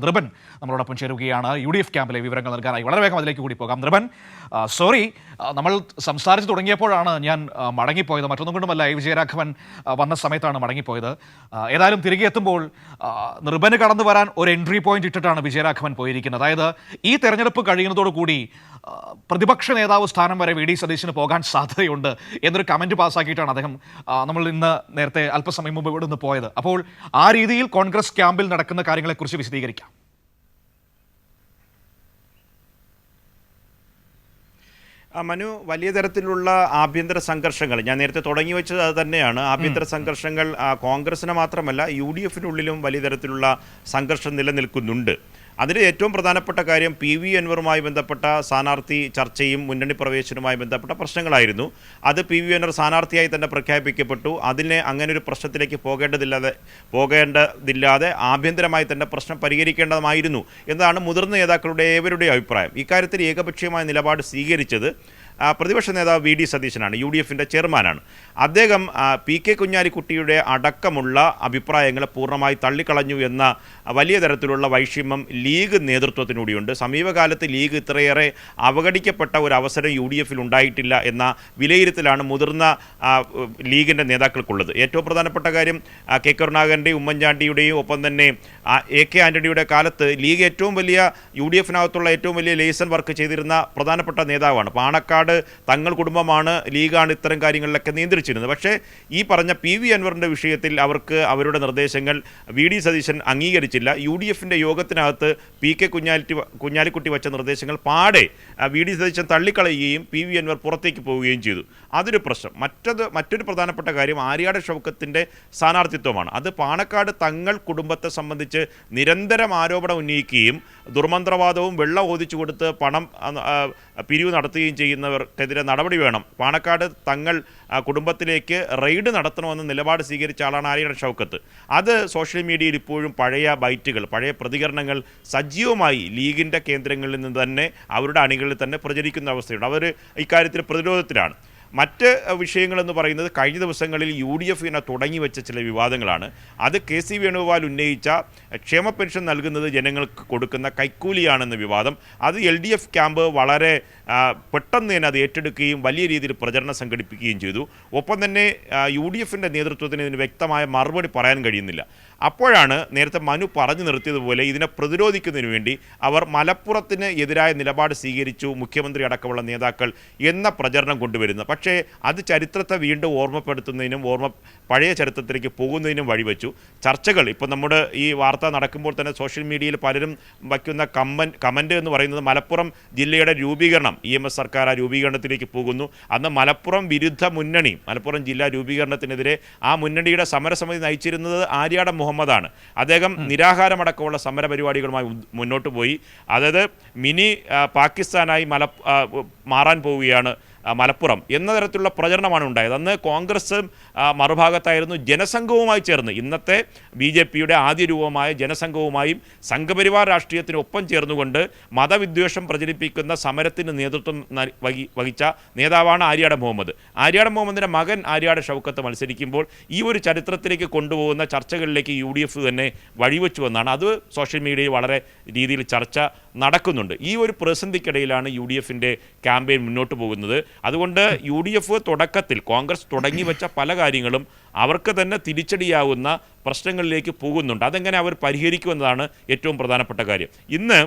നൃപൻ നമ്മളോടൊപ്പം ചേരുകയാണ് UDF ക്യാമ്പിലെ വിവരങ്ങൾ നൽകാനായി. വളരെ വേഗം അതിലേക്ക് കൂടി പോകാം. നൃപൻ, സോറി, നമ്മൾ സംസാരിച്ച് തുടങ്ങിയപ്പോഴാണ് ഞാൻ മടങ്ങിപ്പോയത്. മറ്റൊന്നും കൊണ്ടുമല്ല, വിജയരാഘവൻ വന്ന സമയത്താണ് മടങ്ങിപ്പോയത്. ഏതായാലും തിരികെ എത്തുമ്പോൾ നൃപന് കടന്നു വരാൻ ഒരു എൻട്രി പോയിന്റ് ഇട്ടിട്ടാണ് വിജയരാഘവൻ പോയിരിക്കുന്നത്. അതായത് ഈ തെരഞ്ഞെടുപ്പ് കഴിയുന്നതോടുകൂടി പ്രതിപക്ഷ നേതാവ് സ്ഥാനം വരെ VD സതീശന് പോകാൻ സാധ്യതയുണ്ട് എന്നൊരു കമന്റ് പാസ്സാക്കിയിട്ടാണ് അദ്ദേഹം നമ്മൾ ഇന്ന് നേരത്തെ അല്പസമയം മുമ്പ് ഇവിടെ നിന്ന് പോയത്. അപ്പോൾ ആ രീതിയിൽ കോൺഗ്രസ് ക്യാമ്പിൽ നടക്കുന്ന കാര്യങ്ങളെക്കുറിച്ച് വിശദീകരിക്കാം. മനു, വലിയ തരത്തിലുള്ള ആഭ്യന്തര സംഘർഷങ്ങൾ ഞാൻ നേരത്തെ തുടങ്ങി വെച്ചത് അത് തന്നെയാണ്. ആഭ്യന്തര സംഘർഷങ്ങൾ കോൺഗ്രസിന് മാത്രമല്ല UDFിനുള്ളിലും വലിയ തരത്തിലുള്ള സംഘർഷം നിലനിൽക്കുന്നുണ്ട്. അതിൽ ഏറ്റവും പ്രധാനപ്പെട്ട കാര്യം PV അൻവറുമായി ബന്ധപ്പെട്ട സ്ഥാനാർത്ഥി ചർച്ചയും മുന്നണി പ്രവേശനവുമായി ബന്ധപ്പെട്ട പ്രശ്നങ്ങളായിരുന്നു. അത് PV അൻവർ സ്ഥാനാർത്ഥിയായി തന്നെ പ്രഖ്യാപിക്കപ്പെട്ടു. അതിനെ അങ്ങനെ ഒരു പ്രശ്നത്തിലേക്ക് പോകേണ്ടതില്ലാതെ ആഭ്യന്തരമായി തന്നെ പ്രശ്നം പരിഹരിക്കേണ്ടതായിരുന്നു എന്നതാണ് മുതിർന്ന നേതാക്കളുടെ ഏവരുടെയും അഭിപ്രായം. ഇക്കാര്യത്തിൽ ഏകപക്ഷീയമായ നിലപാട് സ്വീകരിച്ചത് പ്രതിപക്ഷ നേതാവ് VD സതീശനാണ്, UDFിൻ്റെ ചെയർമാനാണ്. അദ്ദേഹം PK കുഞ്ഞാലിക്കുട്ടിയുടെ അടക്കമുള്ള അഭിപ്രായങ്ങളെ പൂർണ്ണമായി തള്ളിക്കളഞ്ഞു എന്ന വലിയ തരത്തിലുള്ള വൈഷമ്യം ലീഗ് നേതൃത്വത്തിനൂടെയുണ്ട്. സമീപകാലത്ത് ലീഗ് ഇത്രയേറെ അവഗണിക്കപ്പെട്ട ഒരു അവസരം UDFിൽ ഉണ്ടായിട്ടില്ല എന്ന വിലയിരുത്തലാണ് മുതിർന്ന ലീഗിൻ്റെ നേതാക്കൾക്കുള്ളത്. ഏറ്റവും പ്രധാനപ്പെട്ട കാര്യം കെ കരുണാകരൻ്റെയും ഉമ്മൻചാണ്ടിയുടെയും ഒപ്പം തന്നെ AK ആൻ്റണിയുടെ കാലത്ത് ലീഗ് ഏറ്റവും വലിയ UDFിനകത്തുള്ള ഏറ്റവും വലിയ ലേസൺ വർക്ക് ചെയ്തിരുന്ന പ്രധാനപ്പെട്ട നേതാവാണ്. പാണക്കാട് തങ്ങൾ കുടുംബമാണ്, ലീഗാണ് ഇത്തരം കാര്യങ്ങളിലൊക്കെ നിയന്ത്രിച്ചിരുന്നത്. പക്ഷേ ഈ പറഞ്ഞ PV അൻവറിൻ്റെ വിഷയത്തിൽ അവർക്ക് അവരുടെ നിർദ്ദേശങ്ങൾ VD സതീശൻ അംഗീകരിച്ചില്ല. UDFിൻ്റെ യോഗത്തിനകത്ത് PK കുഞ്ഞാലിക്കുട്ടി വച്ച നിർദ്ദേശങ്ങൾ പാടെ VD സതീശൻ തള്ളിക്കളയുകയും PV അൻവർ പുറത്തേക്ക് പോവുകയും ചെയ്തു. അതൊരു പ്രശ്നം. മറ്റൊരു പ്രധാനപ്പെട്ട കാര്യം ആര്യാട് ഷൗക്കത്തിൻ്റെ സ്ഥാനാർത്ഥിത്വമാണ്. അത് പാണക്കാട് തങ്ങൾ കുടുംബത്തെ സംബന്ധിച്ച് നിരന്തരം ആരോപണം ഉന്നയിക്കുകയും ദുർമന്ത്രവാദവും വെള്ളം ഓദിച്ചു കൊടുത്ത് പണം പിരിവ് നടത്തുകയും ചെയ്യുന്നവർക്കെതിരെ നടപടി വേണം, പാണക്കാട് തങ്ങൾ കുടുംബത്തിലേക്ക് റെയ്ഡ് നടത്തണമെന്ന് നിലപാട് സ്വീകരിച്ച ആളാണ് ആര്യാട് ഷൗക്കത്ത്. അത് സോഷ്യൽ മീഡിയയിൽ ഇപ്പോഴും പഴയ ബൈറ്റുകൾ, പഴയ പ്രതികരണങ്ങൾ സജീവമായി ലീഗിൻ്റെ കേന്ദ്രങ്ങളിൽ നിന്ന് തന്നെ അവരുടെ അണികളിൽ തന്നെ പ്രചരിക്കുന്ന അവസ്ഥയുണ്ട്. അവർ ഇക്കാര്യത്തിൽ പ്രതിരോധത്തിലാണ്. മറ്റ് വിഷയങ്ങളെന്ന് പറയുന്നത് കഴിഞ്ഞ ദിവസങ്ങളിൽ UDFിനെ തുടങ്ങി വെച്ച ചില വിവാദങ്ങളാണ്. അത് KC വേണുഗോപാൽ ഉന്നയിച്ച ക്ഷേമ പെൻഷൻ നൽകുന്നത് ജനങ്ങൾക്ക് കൊടുക്കുന്ന കൈക്കൂലിയാണെന്ന വിവാദം. അത് LDF ക്യാമ്പ് വളരെ പെട്ടെന്ന് തന്നെ അത് ഏറ്റെടുക്കുകയും വലിയ രീതിയിൽ പ്രചരണം സംഘടിപ്പിക്കുകയും ചെയ്തു. ഒപ്പം തന്നെ UDFിൻ്റെ നേതൃത്വത്തിന് ഇതിന് വ്യക്തമായ മറുപടി പറയാൻ കഴിയുന്നില്ല. അപ്പോഴാണ് നേരത്തെ മനു പറഞ്ഞു നിർത്തിയതുപോലെ ഇതിനെ പ്രതിരോധിക്കുന്നതിന് വേണ്ടി അവർ മലപ്പുറത്തിന് എതിരായ നിലപാട് സ്വീകരിച്ചു, മുഖ്യമന്ത്രി അടക്കമുള്ള നേതാക്കൾ എന്ന പ്രചരണം കൊണ്ടുവരുന്നത്. പക്ഷേ അത് ചരിത്രത്തെ വീണ്ടും ഓർമ്മപ്പെടുത്തുന്നതിനും പഴയ ചരിത്രത്തിലേക്ക് പോകുന്നതിനും വഴിവെച്ചു. ചർച്ചകൾ ഇപ്പോൾ നമ്മുടെ ഈ വാർത്ത നടക്കുമ്പോൾ തന്നെ സോഷ്യൽ മീഡിയയിൽ പലരും വയ്ക്കുന്ന കമൻ്റ് എന്ന് പറയുന്നത് മലപ്പുറം ജില്ലയുടെ രൂപീകരണം, EMS സർക്കാർ ആ രൂപീകരണത്തിലേക്ക് പോകുന്നു. അന്ന് മലപ്പുറം വിരുദ്ധ മുന്നണി, മലപ്പുറം ജില്ലാ രൂപീകരണത്തിനെതിരെ ആ മുന്നണിയുടെ സമരസമിതി നയിച്ചിരുന്നത് ആര്യാട് മുഹമ്മദാണ്. അദ്ദേഹം നിരാഹാരമടക്കമുള്ള സമര പരിപാടികളുമായി മുന്നോട്ട് പോയി. അതായത് മിനി പാകിസ്ഥാനായി മാറാൻ പോവുകയാണ് മലപ്പുറം എന്ന തരത്തിലുള്ള പ്രചരണമാണ് ഉണ്ടായത്. അന്ന് കോൺഗ്രസ് മറുഭാഗത്തായിരുന്നു ജനസംഘവുമായി ചേർന്ന്, ഇന്നത്തെ BJPയുടെ ആദ്യ രൂപമായ ജനസംഘവുമായും സംഘപരിവാർ രാഷ്ട്രീയത്തിനൊപ്പം ചേർന്നുകൊണ്ട് മതവിദ്വേഷം പ്രചരിപ്പിക്കുന്ന സമരത്തിന് നേതൃത്വം വഹിച്ച നേതാവാണ് ആര്യാട് മുഹമ്മദ്. ആര്യാട് മുഹമ്മദിൻ്റെ മകൻ ആര്യാട് ഷൗക്കത്ത് മത്സരിക്കുമ്പോൾ ഈ ഒരു ചരിത്രത്തിലേക്ക് കൊണ്ടുപോകുന്ന ചർച്ചകളിലേക്ക് UDF തന്നെ വഴിവെച്ചു എന്നാണ്. അത് സോഷ്യൽ മീഡിയയിൽ വളരെ രീതിയിൽ ചർച്ച നടക്കുന്നുണ്ട്. ഈ ഒരു പ്രതിസന്ധിക്കിടയിലാണ് UDFിൻ്റെ ക്യാമ്പയിൻ മുന്നോട്ട് പോകുന്നത്. അതുകൊണ്ട് UDF തുടക്കത്തിൽ കോൺഗ്രസ് തുടങ്ങി വെച്ച പല കാര്യങ്ങളും അവർക്ക് തന്നെ തിരിച്ചടിയാവുന്ന പ്രശ്നങ്ങളിലേക്ക് പോകുന്നുണ്ട്. അതെങ്ങനെ അവർ പരിഹരിക്കുമെന്നതാണ് ഏറ്റവും പ്രധാനപ്പെട്ട കാര്യം. ഇന്ന്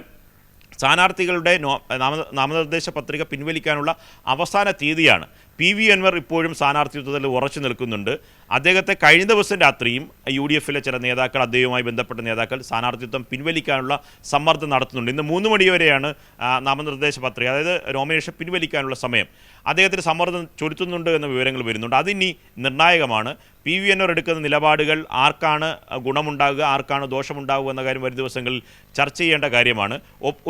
സ്ഥാനാർത്ഥികളുടെ നാമനിർദ്ദേശ പത്രിക പിൻവലിക്കാനുള്ള അവസാന തീയതിയാണ്. PV അൻവർ ഇപ്പോഴും സ്ഥാനാർത്ഥിത്വത്തിൽ ഉറച്ചു നിൽക്കുന്നുണ്ട്. അദ്ദേഹത്തെ കഴിഞ്ഞ ദിവസം രാത്രിയും UDFിലെ ചില നേതാക്കൾ, അദ്ദേഹവുമായി ബന്ധപ്പെട്ട നേതാക്കൾ സ്ഥാനാർത്ഥിത്വം പിൻവലിക്കാനുള്ള സമ്മർദ്ദം നടത്തുന്നുണ്ട്. ഇന്ന് 3 മണി വരെയാണ് നാമനിർദ്ദേശ പത്രിക, അതായത് നോമിനേഷൻ പിൻവലിക്കാനുള്ള സമയം. അദ്ദേഹത്തിന് സമ്മർദ്ദം ചൊലുത്തുന്നുണ്ട് എന്ന വിവരങ്ങൾ വരുന്നുണ്ട്. അതിനി നിർണായകമാണ്. PV അൻവർ എടുക്കുന്ന നിലപാടുകൾ ആർക്കാണ് ഗുണമുണ്ടാകുക, ആർക്കാണ് ദോഷമുണ്ടാകുക എന്ന കാര്യം വരും ദിവസങ്ങളിൽ ചർച്ച ചെയ്യേണ്ട കാര്യമാണ്.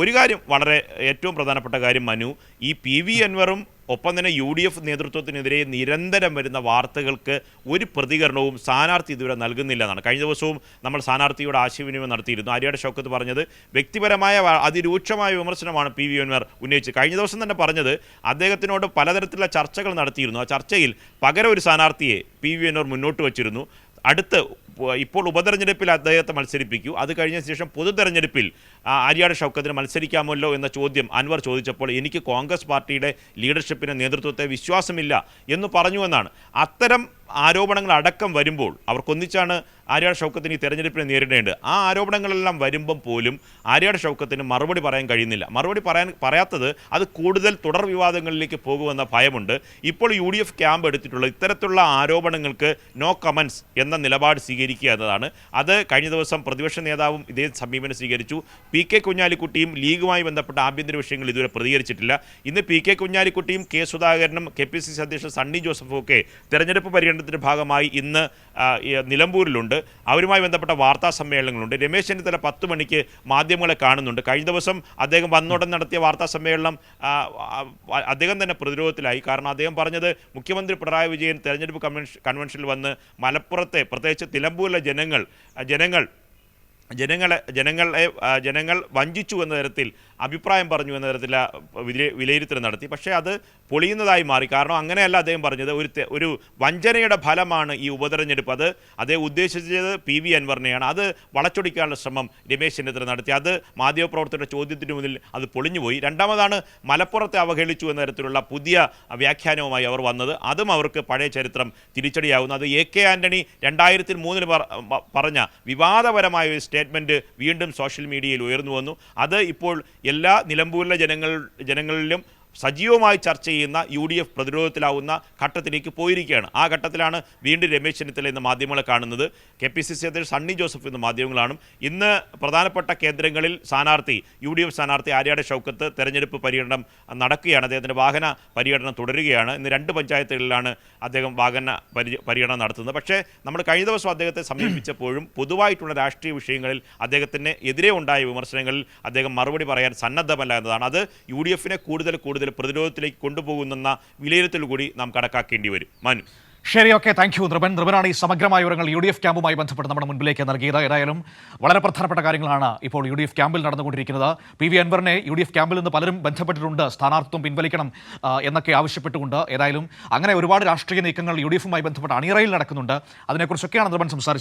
ഒരു കാര്യം വളരെ ഏറ്റവും പ്രധാനപ്പെട്ട കാര്യം മനു, ഈ PV അൻവറും ഒപ്പം തന്നെ UDF നേതൃത്വത്തിനെതിരെ നിരന്തരം വരുന്ന വാർത്തകൾക്ക് ഒരു പ്രതികരണവും സ്ഥാനാർത്ഥി ഇതുവരെ നൽകുന്നില്ല എന്നാണ്. കഴിഞ്ഞ ദിവസവും നമ്മൾ സ്ഥാനാർത്ഥിയുടെ ആശയവിനിമയം നടത്തിയിരുന്നു. ആര്യാട് ഷൗക്കത്ത് പറഞ്ഞത് വ്യക്തിപരമായ അതിരൂക്ഷമായ വിമർശനമാണ് PV അൻവർ ഉന്നയിച്ചത്. കഴിഞ്ഞ ദിവസം തന്നെ പറഞ്ഞത് അദ്ദേഹത്തിനോട് പലതരത്തിലുള്ള ചർച്ചകൾ നടത്തിയിരുന്നു. ആ ചർച്ചയിൽ പകരം ഒരു സ്ഥാനാർത്ഥിയെ PV അൻവർ മുന്നോട്ട് വച്ചിരുന്നു. അടുത്ത് ഇപ്പോൾ ഉപതെരഞ്ഞെടുപ്പിൽ അദ്ദേഹത്തെ മത്സരിപ്പിക്കൂ, അത് കഴിഞ്ഞ ശേഷം പൊതുതെരഞ്ഞെടുപ്പിൽ ആര്യാട് ഷൗക്കത്തിന് മത്സരിക്കാമല്ലോ എന്ന ചോദ്യം അൻവർ ചോദിച്ചപ്പോൾ എനിക്ക് കോൺഗ്രസ് പാർട്ടിയുടെ ലീഡർഷിപ്പിനെ നേതൃത്വത്തെ വിശ്വാസമില്ല എന്ന് പറഞ്ഞുവെന്നാണ്. അത്തരം ആരോപണങ്ങൾ അടക്കം വരുമ്പോൾ അവർക്കൊന്നിച്ചാണ് ആര്യാട് ഷൗക്കത്തിന് ഈ തെരഞ്ഞെടുപ്പിനെ നേരിടേണ്ടത്. ആ ആരോപണങ്ങളെല്ലാം വരുമ്പം പോലും ആര്യാട് ഷൗക്കത്തിന് മറുപടി പറയാൻ കഴിയുന്നില്ല. മറുപടി പറയാത്തത് അത് കൂടുതൽ തുടർ വിവാദങ്ങളിലേക്ക് പോകുമെന്ന ഭയമുണ്ട്. ഇപ്പോൾ UDF ക്യാമ്പ് എടുത്തിട്ടുള്ള ഇത്തരത്തിലുള്ള ആരോപണങ്ങൾക്ക് നോ കമൻസ് എന്ന നിലപാട് സ്വീകരിക്കുക എന്നതാണ്. അത് കഴിഞ്ഞ ദിവസം പ്രതിപക്ഷ നേതാവും ഇതേ സമീപനം സ്വീകരിച്ചു. PK കുഞ്ഞാലിക്കുട്ടിയും ലീഗുമായി ബന്ധപ്പെട്ട ആഭ്യന്തര വിഷയങ്ങൾ ഇതുവരെ പ്രതികരിച്ചിട്ടില്ല. ഇന്ന് PK കുഞ്ഞാലിക്കുട്ടിയും K സുധാകരനും KPCC അധ്യക്ഷൻ സണ്ണി ജോസഫും ഒക്കെ തെരഞ്ഞെടുപ്പ് പര്യടനത്തിൻ്റെ ഭാഗമായി ഇന്ന് നിലമ്പൂരിലുണ്ട്. അവരുമായി ബന്ധപ്പെട്ട വാർത്താ സമ്മേളനങ്ങളുണ്ട്. രമേശ് ചെന്നിത്തല 10 മണിക്ക് മാധ്യമങ്ങളെ കാണുന്നുണ്ട്. കഴിഞ്ഞ ദിവസം അദ്ദേഹം വന്നോടൻ നടത്തിയ വാർത്താ സമ്മേളനം അദ്ദേഹം തന്നെ പ്രതിരോധത്തിലായി. കാരണം അദ്ദേഹം പറഞ്ഞത് മുഖ്യമന്ത്രി പിണറായി വിജയൻ തെരഞ്ഞെടുപ്പ് കൺവെൻഷനിൽ വന്ന് മലപ്പുറത്തെ പ്രത്യേകിച്ച് നിലമ്പൂരിലെ ജനങ്ങൾ വഞ്ചിച്ചു എന്ന തരത്തിൽ അഭിപ്രായം പറഞ്ഞു എന്ന തരത്തിൽ വിലയിരുത്തൽ നടത്തി. പക്ഷേ അത് പൊളിയുന്നതായി മാറി. കാരണം അങ്ങനെയല്ല അദ്ദേഹം പറഞ്ഞത്. ഒരു വഞ്ചനയുടെ ഫലമാണ് ഈ ഉപതെരഞ്ഞെടുപ്പ്. അത് അദ്ദേഹം ഉദ്ദേശിച്ചത് PV അൻവറിനെയാണ്. അത് വളച്ചൊടിക്കാനുള്ള ശ്രമം രമേശ് ചെന്നിത്തല നടത്തി. അത് മാധ്യമപ്രവർത്തകരുടെ ചോദ്യത്തിന് മുന്നിൽ അത് പൊളിഞ്ഞുപോയി. രണ്ടാമതാണ് മലപ്പുറത്തെ അവഹേളിച്ചു എന്ന തരത്തിലുള്ള പുതിയ വ്യാഖ്യാനവുമായി അവർ വന്നത്. അതും അവർക്ക് പഴയ ചരിത്രം തിരിച്ചടിയാകുന്നു. അത് AK ആൻ്റണി 2003 പറഞ്ഞ വിവാദപരമായ ഒരു സ്റ്റേറ്റ്മെൻറ്റ് വീണ്ടും സോഷ്യൽ മീഡിയയിൽ ഉയർന്നു വന്നു. അത് ഇപ്പോൾ എല്ലാ നിലമ്പൂരിലെ ജനങ്ങളിലും സജീവമായി ചർച്ച ചെയ്യുന്ന UDF പ്രതിരോധത്തിലാവുന്ന ഘട്ടത്തിലേക്ക് പോയിരിക്കുകയാണ്. ആ ഘട്ടത്തിലാണ് വീണ്ടും രമേശ് ചെന്നിത്തല ഇന്ന് മാധ്യമങ്ങളെ കാണുന്നത്. KPCC അധ്യക്ഷൻ സണ്ണി ജോസഫ് ഇന്ന് മാധ്യമങ്ങളാണ്. ഇന്ന് പ്രധാനപ്പെട്ട കേന്ദ്രങ്ങളിൽ UDF സ്ഥാനാർത്ഥി ആര്യാട് ഷൗക്കത്ത് തെരഞ്ഞെടുപ്പ് പര്യടനം നടക്കുകയാണ്. അദ്ദേഹത്തിൻ്റെ വാഹന പര്യടനം തുടരുകയാണ്. ഇന്ന് 2 പഞ്ചായത്തുകളിലാണ് അദ്ദേഹം വാഹന പര്യടനം നടത്തുന്നത്. പക്ഷേ നമ്മൾ കഴിഞ്ഞ ദിവസം അദ്ദേഹത്തെ സമീപിച്ചപ്പോഴും പൊതുവായിട്ടുള്ള രാഷ്ട്രീയ വിഷയങ്ങളിൽ അദ്ദേഹത്തിന് എതിരെ ഉണ്ടായ വിമർശനങ്ങളിൽ അദ്ദേഹം മറുപടി പറയാൻ സന്നദ്ധമല്ല എന്നതാണ്. അത് UDFനെ കൂടുതൽ പ്രതിരോധത്തിലേക്ക് കൊണ്ടുപോകുന്ന വിലയിരുത്തൽ കൂടി നാം കണക്കാക്കേണ്ടി വരും. മനു. ശരി, ഓക്കെ, താങ്ക് യു നൃപനാണ് ഈ സമഗ്രമായ വിവരങ്ങൾ UDF ക്യാമ്പുമായി ബന്ധപ്പെട്ട് നമ്മുടെ മുൻപിലേക്ക് നൽകിയത്. ഏതായാലും വളരെ പ്രധാനപ്പെട്ട കാര്യങ്ങളാണ് ഇപ്പോൾ UDF ക്യാമ്പിൽ നടന്നുകൊണ്ടിരിക്കുന്നത്. PV അൻവറിനെ UDF ക്യാമ്പിൽ നിന്ന് പലരും ബന്ധപ്പെട്ടിട്ടുണ്ട്, സ്ഥാനാർത്ഥിത്വം പിൻവലിക്കണം എന്നൊക്കെ ആവശ്യപ്പെട്ടുകൊണ്ട്. ഏതായാലും അങ്ങനെ ഒരുപാട് രാഷ്ട്രീയ നീക്കങ്ങൾ UDFുമായി ബന്ധപ്പെട്ട് അണിയറയിൽ നടക്കുന്നുണ്ട്. അതിനെക്കുറിച്ചൊക്കെയാണ് നൃപൻ സംസാരിച്ചത്.